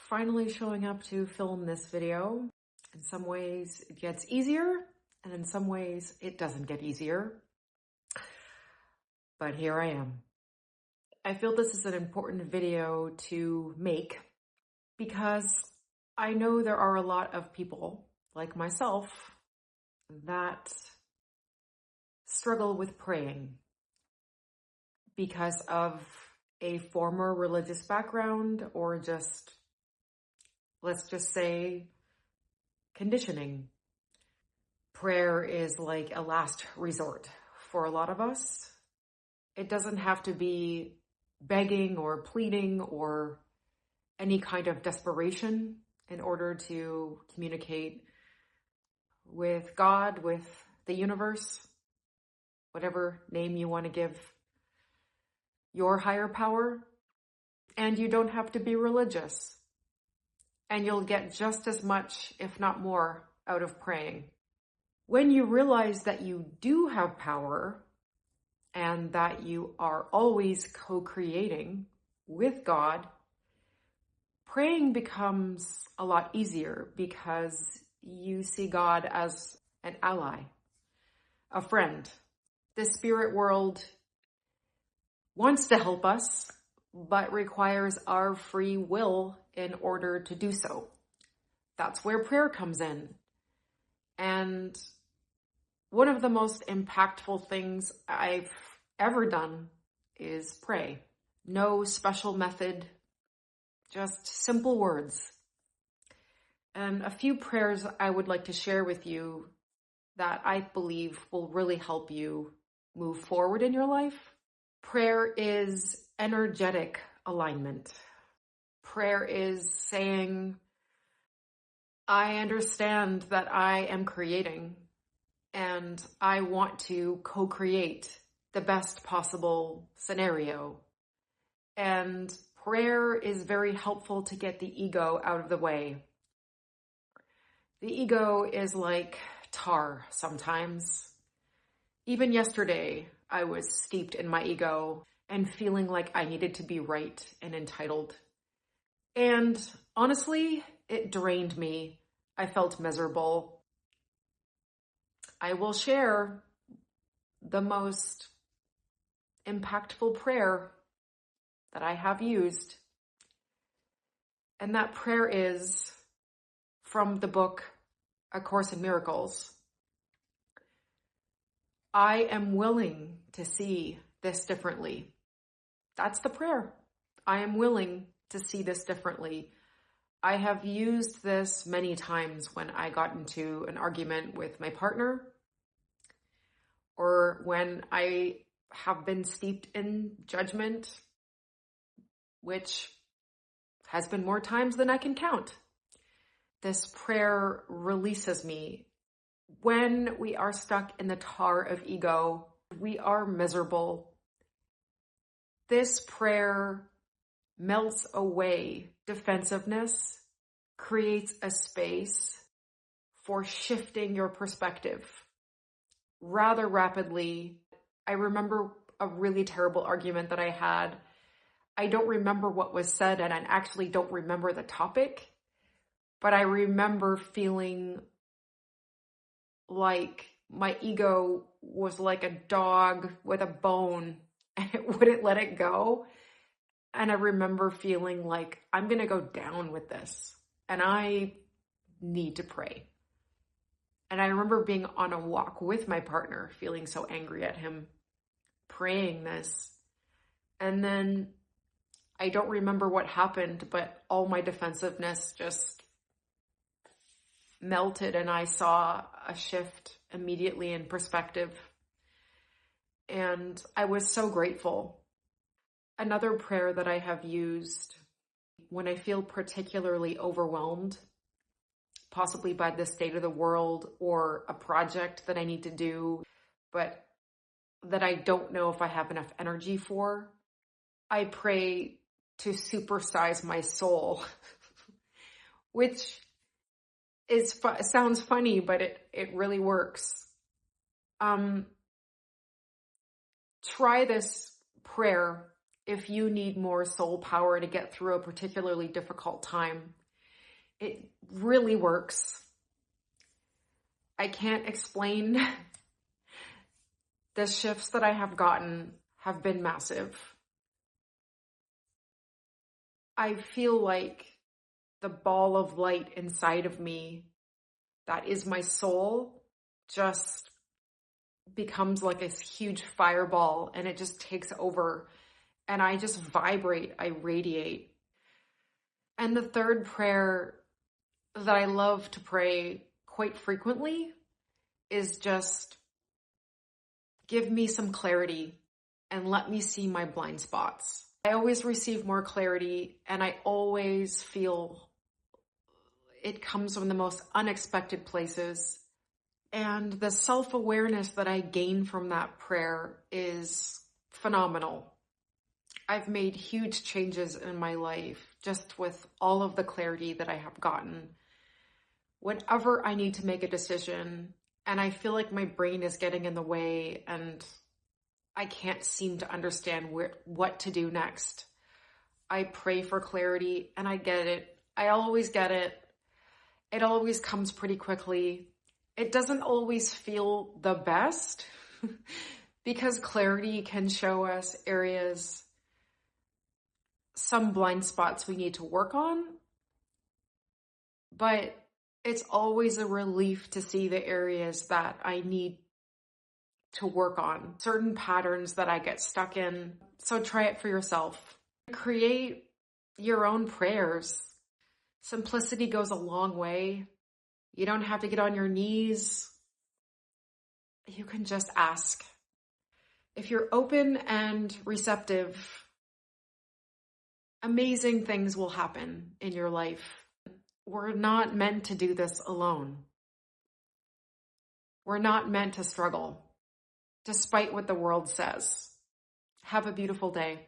finally showing up to film this video. In some ways it gets easier, and in some ways it doesn't get easier. But here I am. I feel this is an important video to make because I know there are a lot of people like myself that struggle with praying because of a former religious background or just, let's just say, conditioning. Prayer is like a last resort for a lot of us. It doesn't have to be begging or pleading or any kind of desperation in order to communicate with God, with the universe, whatever name you want to give your higher power. And you don't have to be religious. And you'll get just as much, if not more, out of praying. When you realize that you do have power and that you are always co-creating with God, praying becomes a lot easier because you see God as an ally, a friend. The spirit world wants to help us, but requires our free will in order to do so. That's where prayer comes in. And one of the most impactful things I've ever done is pray. No special method, just simple words. And a few prayers I would like to share with you that I believe will really help you move forward in your life. Prayer is energetic alignment. Prayer is saying, I understand that I am creating and I want to co-create the best possible scenario. And prayer is very helpful to get the ego out of the way. The ego is like tar sometimes. Even yesterday, I was steeped in my ego and feeling like I needed to be right and entitled. And honestly, it drained me. I felt miserable. I will share the most impactful prayer that I have used. And that prayer is from the book, A Course in Miracles. I am willing to see this differently. That's the prayer. I am willing to see this differently. I have used this many times when I got into an argument with my partner, or when I have been steeped in judgment, which has been more times than I can count. This prayer releases me. When we are stuck in the tar of ego, we are miserable. This prayer melts away defensiveness, creates a space for shifting your perspective rather rapidly. I remember a really terrible argument that I had. I don't remember what was said, and I actually don't remember the topic, but I remember feeling like my ego was like a dog with a bone and it wouldn't let it go. And I remember feeling like I'm going to go down with this and I need to pray. And I remember being on a walk with my partner, feeling so angry at him, praying this. And then I don't remember what happened, but all my defensiveness just melted and I saw a shift immediately in perspective. And I was so grateful. Another prayer that I have used when I feel particularly overwhelmed, possibly by the state of the world or a project that I need to do, but that I don't know if I have enough energy for, I pray to supersize my soul, which sounds funny, but it really works. Try this prayer if you need more soul power to get through a particularly difficult time. It really works. I can't explain. The shifts that I have gotten have been massive. I feel like the ball of light inside of me, that is my soul, just becomes like a huge fireball, and it just takes over, and I just vibrate, I radiate. And the third prayer that I love to pray quite frequently is just give me some clarity and let me see my blind spots. I always receive more clarity, and I always feel it comes from the most unexpected places. And the self-awareness that I gain from that prayer is phenomenal. I've made huge changes in my life just with all of the clarity that I have gotten. Whenever I need to make a decision and I feel like my brain is getting in the way and I can't seem to understand what to do next, I pray for clarity and I get it. I always get it. It always comes pretty quickly. It doesn't always feel the best because clarity can show us areas, some blind spots we need to work on, but it's always a relief to see the areas that I need to work on, certain patterns that I get stuck in. So try it for yourself. Create your own prayers. Simplicity goes a long way. You don't have to get on your knees. You can just ask. If you're open and receptive, amazing things will happen in your life. We're not meant to do this alone. We're not meant to struggle, despite what the world says. Have a beautiful day.